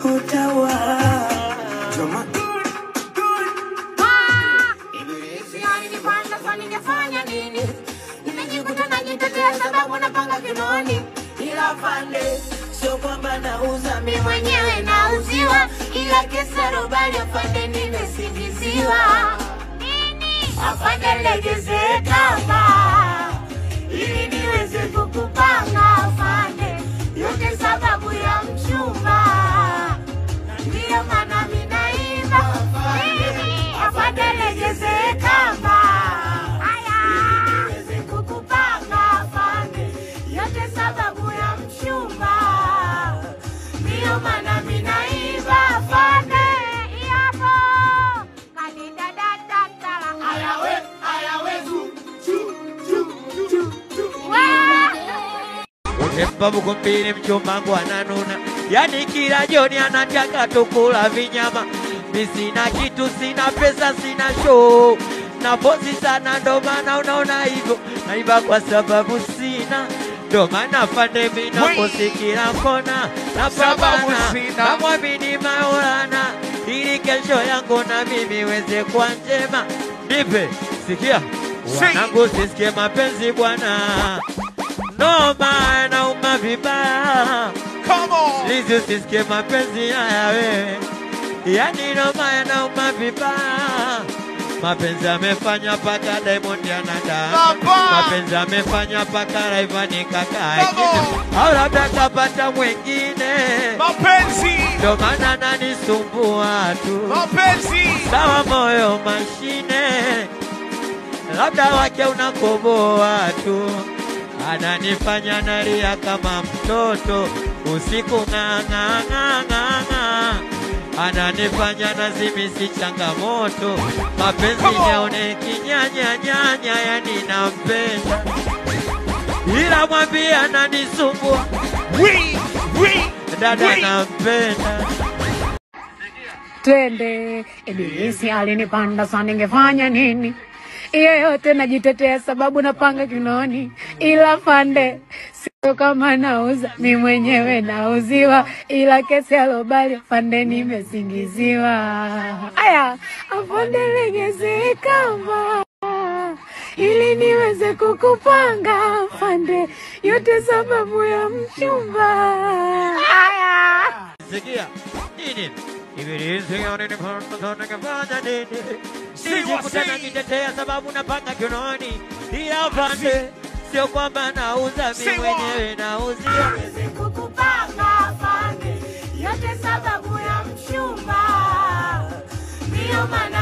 utaua. Ningefanya nini? Nimejikuta najitetea sababu napanga kinoni. Ila fande, sio kwamba nauza mimi mwenyewe nauziwa. Ila kesa robali afande nimesingiziwa. Nini? Afande legeze kamba ili niweze kukupanga afande. Yote sababu ya mchumba. Ndiyo maana mimi naimba. Nini? Afande legeze kamba sababu ya mchumba. Ndiyo maana mimi naiba fande yapo kanida dadatala ayawe Utembabu kumbini mchumba wangu ananuna. Yani kila jioni anataka tukula vinyama. Mimi sina kitu, sina pesa, sina show. Na pozi sana ndo maana unaona hivyo. Naiba kwa sababu sina. Ndo maana fande mimi naposi kila kona. Napambana na mwamini Maulana ili kesho yangu na mimi weze kuwa njema. Nipe, sikia wanangu sisikie mapenzi bwana. No maana umavibaya. Come on. Lizi sisikie mapenzi haya wewe. Yani no maana umavibaya. Mapenzi amefanya paka Diamond anada. Mapenzi amefanya paka Rayvanny kakae. Au labda kapata mwengine. Mapenzi ndo maana ananisumbua tu. Mapenzi Sawa moyo mashine. Labda wake unakoboa tu. Ananifanya nalia kama mtoto. Usiku ng'ang'ang'ang'ang'a. Ananifanya nazimisi changamoto. Mapenzi yaone kinyanya yani nampenda. Ila mwambie ananisumbua. Dada nampenda. Twende, ibilisi alinipanda sana ningefanya nini? Iyo yote najitetea sababu napanga kinoni. Ila fande, sio kama nauza, mimi mwenyewe nauziwa. Ila kesi alobali fande nimesingiziwa. Aya, afande legeze kamba ili niweze kukupanga fande. Yote sababu ya mchumba. Aya. Sikia, nini? Ibilisi alinipanda sana ningefanya nini? Sijikuta najitetea sababu napanga kinoni. Ila fande, sio kwamba nauza, mimi mwenyewe nauzia. Niweze kukupanga fande. Yote sababu ya mchumba. Ndiyo maana